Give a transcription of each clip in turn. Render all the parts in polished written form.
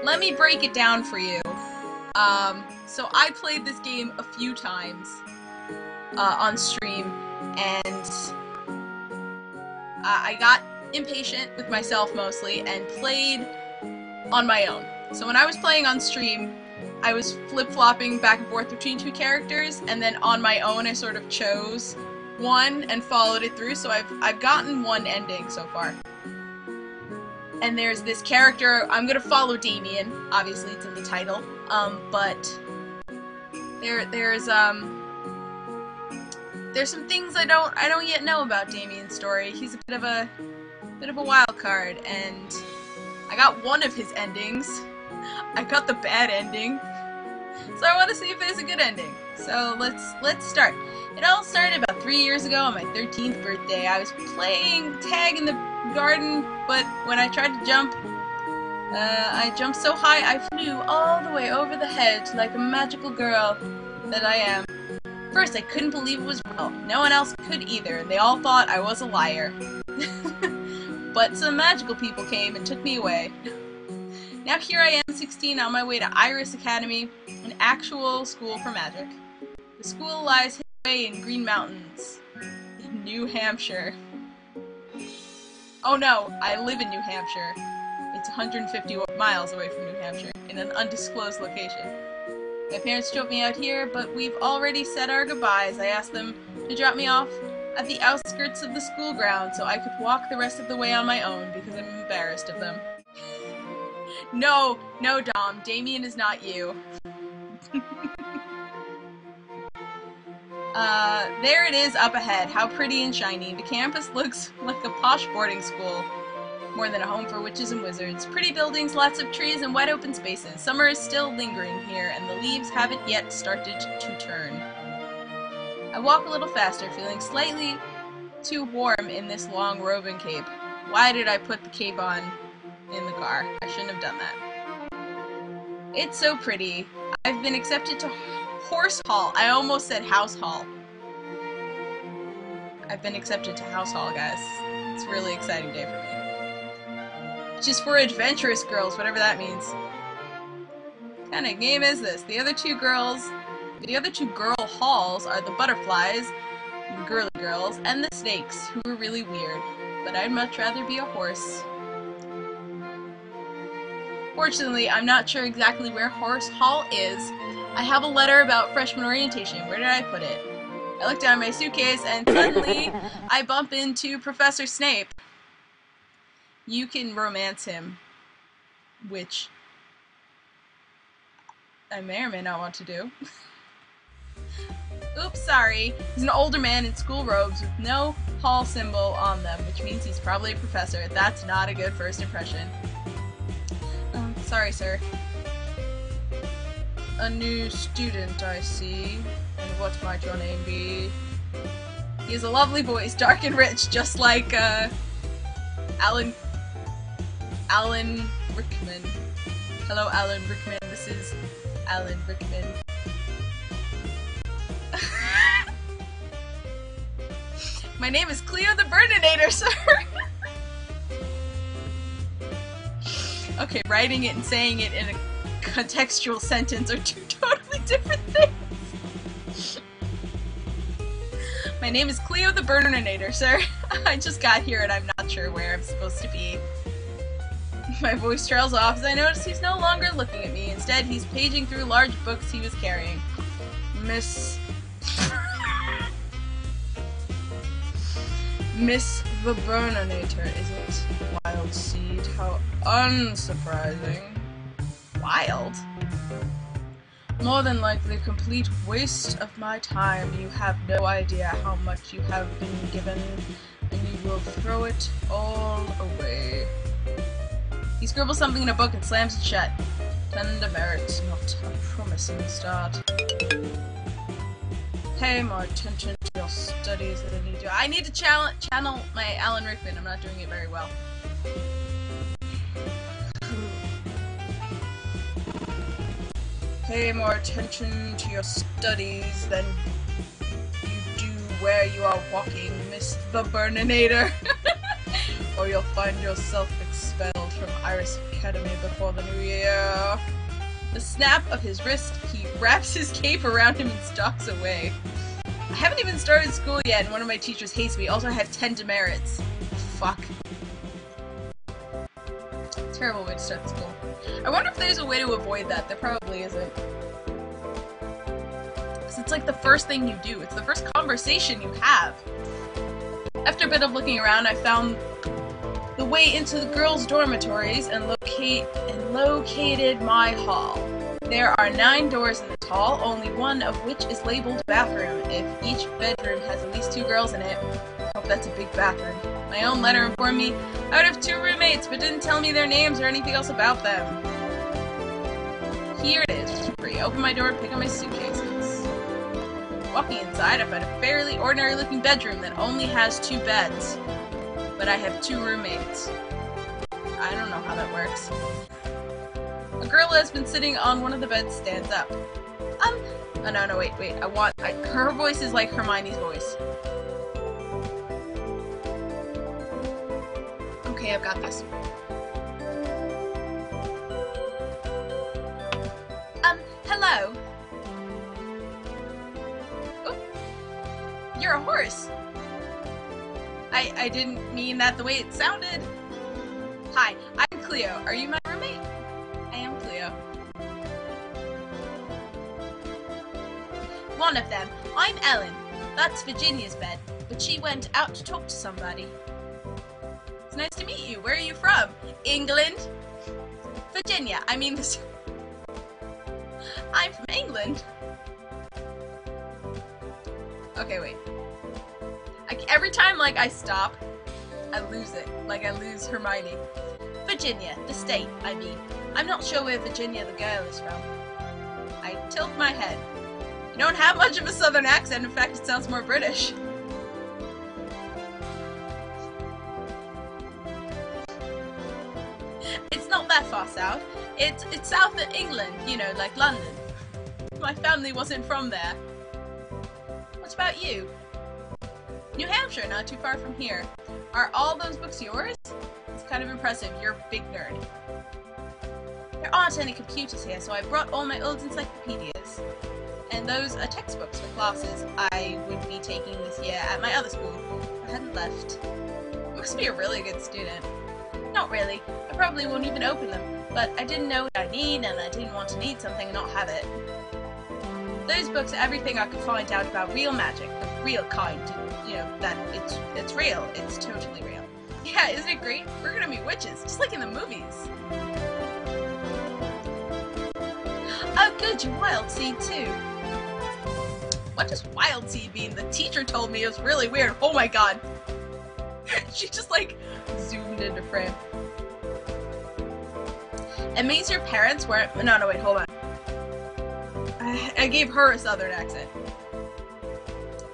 Let me break it down for you. So I played this game a few times on stream, and I got impatient with myself mostly and played on my own. So when I was playing on stream, I was flip-flopping back and forth between two characters, and then on my own I sort of chose one and followed it through, so I've gotten one ending so far. And there's this character, I'm gonna follow Damien, obviously it's in the title, but there's some things I don't yet know about Damien's story. He's a bit of a wild card, and I got one of his endings. I got the bad ending, so I want to see if there's a good ending. So let's start. It all started about 3 years ago on my 13th birthday. I was playing tag in the garden, but when I tried to jump, I jumped so high I flew all the way over the hedge like a magical girl that I am. First, I couldn't believe it was real. No one else could either, and they all thought I was a liar. But some magical people came and took me away. Now here I am, 16, on my way to Iris Academy, an actual school for magic. The school lies hidden away in Green Mountains, in New Hampshire. Oh no, I live in New Hampshire. It's 150 miles away from New Hampshire, in an undisclosed location. My parents drove me out here, but we've already said our goodbyes. I asked them to drop me off at the outskirts of the school ground so I could walk the rest of the way on my own because I'm embarrassed of them. No, Dom, Damien is not you. There it is up ahead. How pretty and shiny. The campus looks like a posh boarding school. More than a home for witches and wizards. Pretty buildings, lots of trees, and wide open spaces. Summer is still lingering here, and the leaves haven't yet started to turn. I walk a little faster, feeling slightly too warm in this long robe and cape. Why did I put the cape on in the car? I shouldn't have done that. It's so pretty. I've been accepted to Horse Hall. I almost said House Hall. I've been accepted to House Hall, guys. It's a really exciting day for me. Just for adventurous girls, whatever that means. What kind of game is this? The other two girl halls are the butterflies, the girly girls, and the snakes, who are really weird. But I'd much rather be a horse. Fortunately, I'm not sure exactly where Horse Hall is. I have a letter about freshman orientation. Where did I put it? I look down my suitcase, and suddenly I bump into Professor Snape. You can romance him, which I may or may not want to do. Oops, sorry. He's an older man in school robes with no hall symbol on them, which means he's probably a professor. That's not a good first impression. Sorry, sir. A new student, I see. And what might your name be? He has a lovely voice, dark and rich, just like, Alan Rickman. Hello, Alan Rickman. This is Alan Rickman. My name is Cleo the Burninator, sir! Okay, writing it and saying it in a contextual sentence are two totally different things. My name is Cleo the Burninator, sir. I just got here and I'm not sure where I'm supposed to be. My voice trails off as I notice he's no longer looking at me. Instead, he's paging through large books he was carrying. Miss the Burninator, is it? Wild seed, how unsurprising. Wild? More than likely a complete waste of my time. You have no idea how much you have been given, and you will throw it all away. He scribbles something in a book and slams it shut. 10 demerits, not a promising start. Pay more attention to your studies than you do. I need to channel my Alan Rickman. I'm not doing it very well. Pay more attention to your studies than you do where you are walking, Miss the Burninator. Or you'll find yourself expelled from Iris Academy before the new year. The snap of his wrist, he wraps his cape around him and stalks away. I haven't even started school yet and one of my teachers hates me. Also, I have 10 demerits. Fuck. Terrible way to start school. I wonder if there's a way to avoid that. There probably isn't. Because it's like the first thing you do. It's the first conversation you have. After a bit of looking around, I found the way into the girls' dormitories and located my hall. There are 9 doors in this hall, only one of which is labeled bathroom. If each bedroom has at least 2 girls in it, I hope that's a big bathroom. My own letter informed me I would have 2 roommates, but didn't tell me their names or anything else about them. Here it is. Free. Open my door, pick up my suitcases. Walking inside, I find a fairly ordinary-looking bedroom that only has 2 beds. But I have 2 roommates. I don't know how that works. A girl who has been sitting on one of the beds stands up. Oh no, wait, her voice is like Hermione's voice. Okay, I've got this. Hello. Oh, you're a horse. I didn't mean that the way it sounded. Hi, I'm Cleo. Are you my roommate? I am Cleo. One of them. I'm Ellen. That's Virginia's bed, but she went out to talk to somebody. It's nice to meet you. Where are you from? England? Virginia. I mean this. I'm from England. Okay, wait. Every time, like, I stop, I lose it. Like, I lose Hermione. Virginia, the state, I mean. I'm not sure where Virginia the girl is from. I tilt my head. You don't have much of a southern accent. In fact, it sounds more British. It's not that far south. It's south of England, you know, like London. My family wasn't from there. What about you? New Hampshire, not too far from here. Are all those books yours? It's kind of impressive. You're a big nerd. There aren't any computers here, so I brought all my old encyclopedias. And those are textbooks for classes I would be taking this year at my other school. I hadn't left. I must be a really good student. Not really. I probably won't even open them. But I didn't know what I need, and I didn't want to need something and not have it. Those books are everything I could find out about real magic, the real kind. You know, that it's real. It's totally real. Yeah, isn't it great? We're gonna be witches, just like in the movies. Oh good, you're Wild Seed too. What does Wild Seed mean? The teacher told me it was really weird. Oh my god. She just like zoomed into frame. It means your parents weren't. No, wait, hold on. I gave her a southern accent.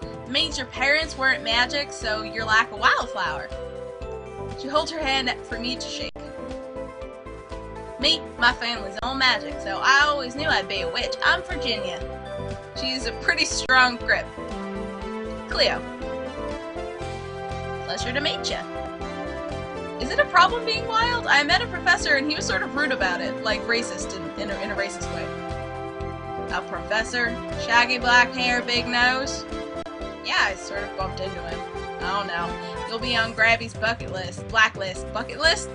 It means your parents weren't magic, so you're like a wildflower. She holds her hand for me to shake. Me, my family's all magic, so I always knew I'd be a witch. I'm Virginia. She's a pretty strong grip. Cleo. Pleasure to meet you. Is it a problem being wild? I met a professor and he was sort of rude about it, like racist in a racist way. A professor? Shaggy black hair, big nose? Yeah, I sort of bumped into him. Oh no. You'll be on Grabby's bucket list. Blacklist. Bucket list?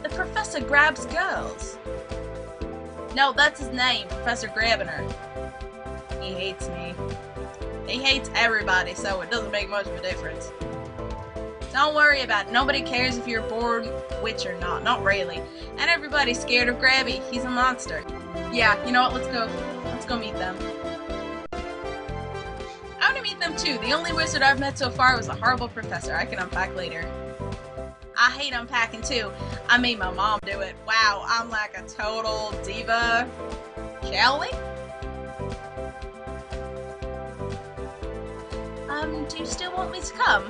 The professor grabs girls. No, that's his name. Professor Grabiner. He hates me. He hates everybody, so it doesn't make much of a difference. Don't worry about it. Nobody cares if you're a born witch or not. Not really. And everybody's scared of Grabby. He's a monster. Yeah, you know what? Let's go. Let's go meet them. I want to meet them too. The only wizard I've met so far was a horrible professor. I can unpack later. I hate unpacking too. I made my mom do it. Wow, I'm like a total diva. Shall we? Do you still want me to come?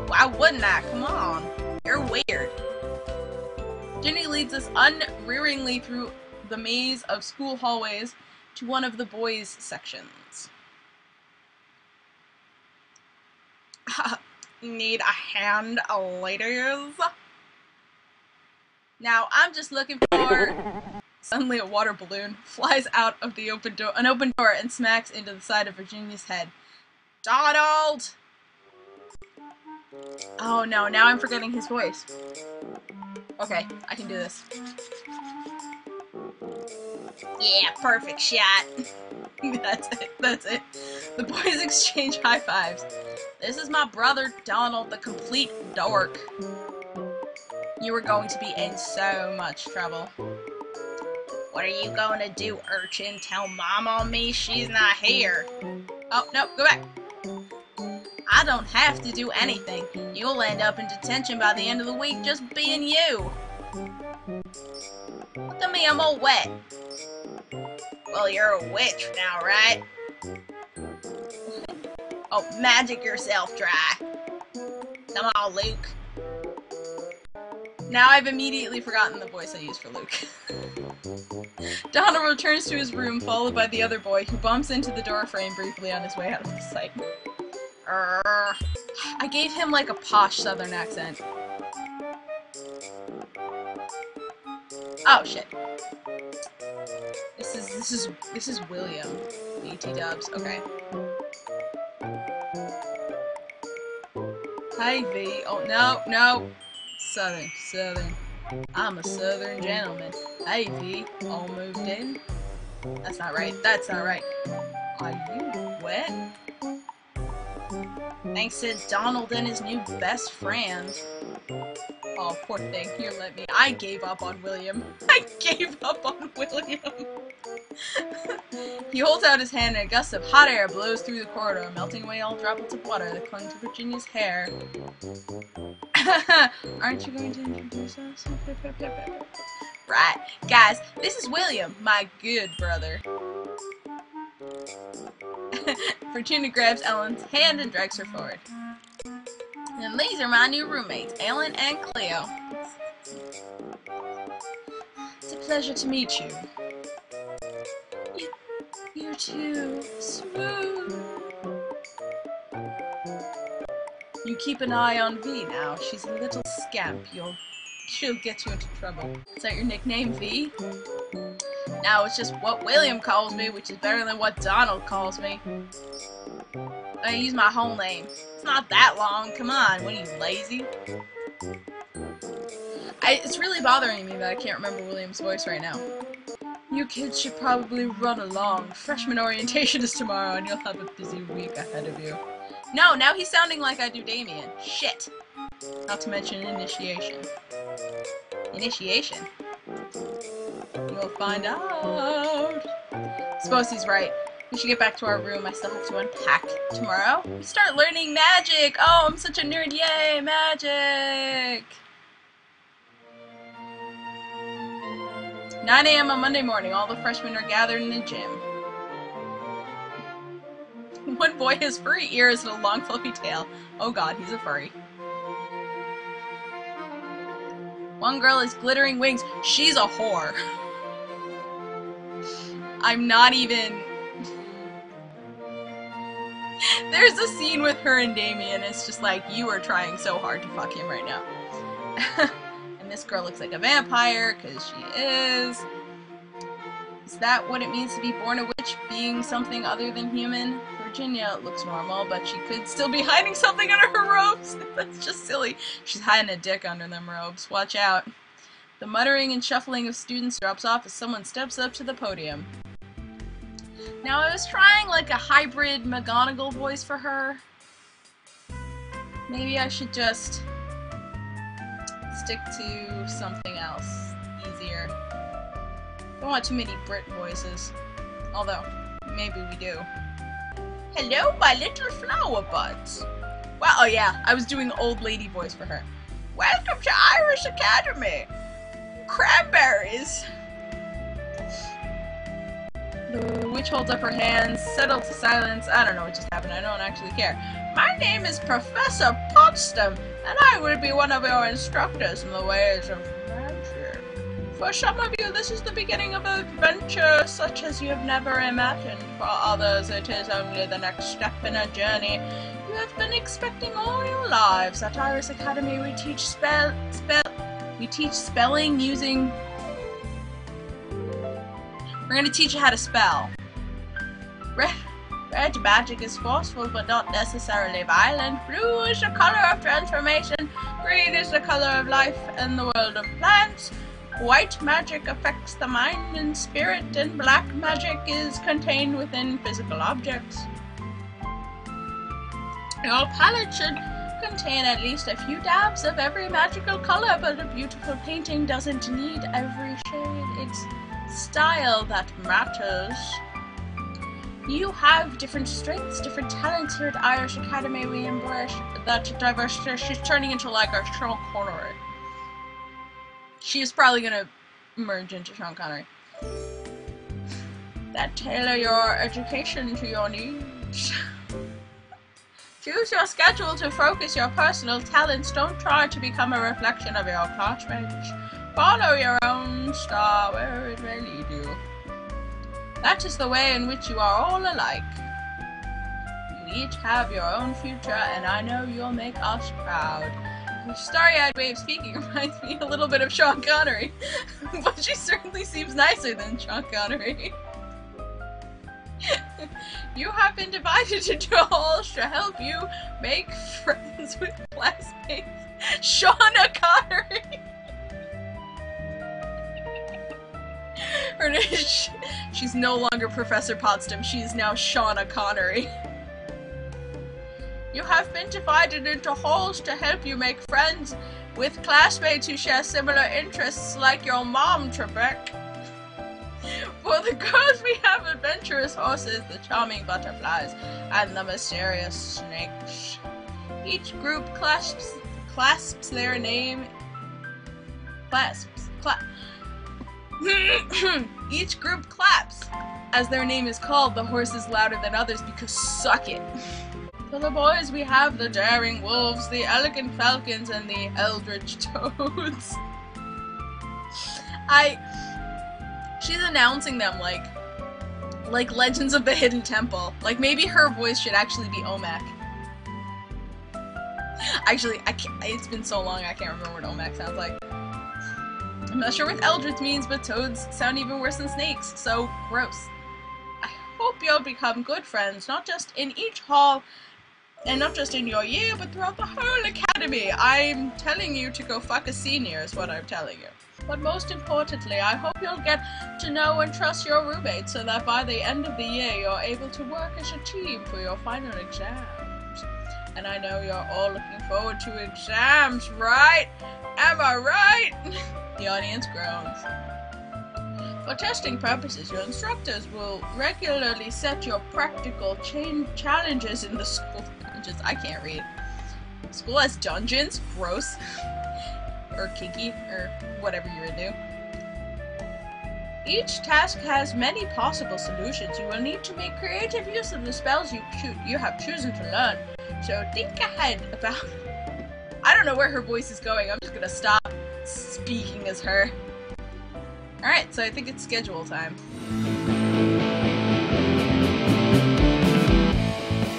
Why wouldn't I? Come on. You're weird. Ginny leads us unrearingly through the maze of school hallways to one of the boys' sections. Need a hand, ladies? Now, I'm just looking for... Suddenly a water balloon flies out of the open door and smacks into the side of Virginia's head. Donald! Oh no, now I'm forgetting his voice. Okay, I can do this. Yeah, perfect shot. That's it. The boys exchange high fives. This is my brother, Donald, the complete dork. You are going to be in so much trouble. What are you going to do, urchin? Tell Mom on me? She's not here. Oh, no, go back. I don't have to do anything. You'll end up in detention by the end of the week just being you. Look at me, I'm all wet. Well, you're a witch now, right? Oh, magic yourself dry. Come on, Luke. Now I've immediately forgotten the voice I used for Luke. Donald returns to his room, followed by the other boy, who bumps into the door frame briefly on his way out of the sight. I gave him like a posh southern accent. Oh shit. This is William. BT dubs. Okay. Hi V. Oh no. Southern. I'm a southern gentleman. Hey V. All moved in. That's not right. Are you wet? Thanks to Donald and his new best friend. Oh, poor thing. Here, let me. I gave up on William. He holds out his hand and a gust of hot air blows through the corridor, melting away all droplets of water that clung to Virginia's hair. Aren't you going to introduce us? Right. Guys, this is William, my good brother. Virginia grabs Ellen's hand and drags her forward. And these are my new roommates, Ellen and Cleo. It's a pleasure to meet you. You're too smooth. You keep an eye on V now. She's a little scamp. She'll get you into trouble. Is that your nickname, V? Now it's just what William calls me, which is better than what Donald calls me. I use my whole name. It's not that long. Come on, what are you, lazy? It's really bothering me that I can't remember William's voice right now. You kids should probably run along. Freshman orientation is tomorrow and you'll have a busy week ahead of you. No, now he's sounding like I do Damien. Shit. Not to mention initiation. Initiation? You'll find out. Suppose he's right. We should get back to our room. I still have to unpack. Tomorrow, we start learning magic! Oh, I'm such a nerd. Yay, magic! 9 a.m. on Monday morning. All the freshmen are gathered in the gym. One boy has furry ears and a long fluffy tail. Oh god, he's a furry. One girl has glittering wings. She's a whore. I'm not even... There's a scene with her and Damien. It's just like, you are trying so hard to fuck him right now. And this girl looks like a vampire, because she is. Is that what it means to be born a witch, being something other than human? Virginia looks normal, but she could still be hiding something under her robes. That's just silly. She's hiding a dick under them robes. Watch out. The muttering and shuffling of students drops off as someone steps up to the podium. Now, I was trying like a hybrid McGonagall voice for her. Maybe I should just stick to something else. Easier. Don't want too many Brit voices. Although, maybe we do. Hello, my little flower buds. Well, oh yeah, I was doing old lady voice for her. Welcome to Irish Academy! Cranberries! The witch holds up her hands, settled to silence. I don't know what just happened, I don't actually care. My name is Professor Potsdam, and I will be one of your instructors in the ways of magic. For some of you, this is the beginning of an adventure such as you have never imagined. For others, it is only the next step in a journey you have been expecting all your lives. At Irish Academy, we teach spelling using... We're gonna teach you how to spell. Red magic is forceful but not necessarily violent. Blue is the color of transformation. Green is the color of life and the world of plants. White magic affects the mind and spirit, and black magic is contained within physical objects. Your palette should contain at least a few dabs of every magical color, but a beautiful painting doesn't need every shade. It's style that matters. You have different strengths, different talents here at Irish Academy. We embrace that diversity. She's turning into like a Sean Connery. She is probably gonna merge into Sean Connery. That tailor your education to your needs. Choose your schedule to focus your personal talents. Don't try to become a reflection of your classmates. Follow your own star where it may lead you. That is the way in which you are all alike. You each have your own future, and I know you'll make us proud. Her starry-eyed way of speaking reminds me a little bit of Sean Connery, but she certainly seems nicer than Sean Connery. You have been divided into halls to help you make friends with classmates. Shauna Connery! Her name is, she's no longer Professor Potsdam, she is now Shauna Connery. You have been divided into halls to help you make friends with classmates who share similar interests like your mom, Trebek. For the girls, we have adventurous horses, the charming butterflies, and the mysterious snakes. Each group clasps their name. Each group claps. As their name is called, the horse is louder than others because suck it. For the boys, we have the daring wolves, the elegant falcons, and the eldritch toads. She's announcing them like Legends of the Hidden Temple. Like, maybe her voice should actually be Omak. Actually, it's been so long I can't remember what Omak sounds like. I'm not sure what eldritch means, but toads sound even worse than snakes, so gross. I hope you'll become good friends, not just in each hall, and not just in your year, but throughout the whole academy. I'm telling you to go fuck a senior is what I'm telling you. But most importantly, I hope you'll get to know and trust your roommates so that by the end of the year, you're able to work as a team for your final exams. And I know you're all looking forward to exams, right? Am I right? The audience groans. For testing purposes, your instructors will regularly set your practical challenges in the school dungeons. I can't read. School has dungeons? Gross. Or kinky, or whatever you're into. Each task has many possible solutions. You will need to make creative use of the spells you have chosen to learn. So think ahead about... I don't know where her voice is going. I'm just gonna stop speaking as her. Alright, so I think it's schedule time.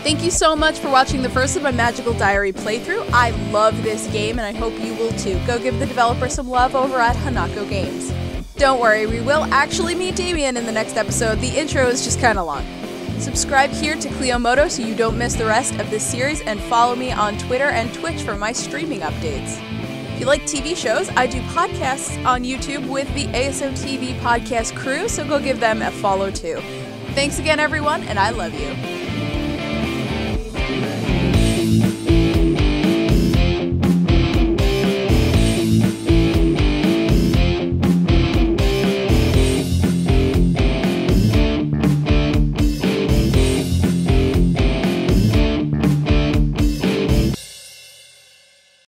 Thank you so much for watching the first of my Magical Diary playthrough. I love this game and I hope you will too. Go give the developer some love over at Hanako Games. Don't worry, we will actually meet Damien in the next episode. The intro is just kinda long. Subscribe here to Cleomoto so you don't miss the rest of this series, and follow me on Twitter and Twitch for my streaming updates. If you like TV shows, I do podcasts on YouTube with the ASO TV podcast crew, so go give them a follow too. Thanks again everyone, and I love you.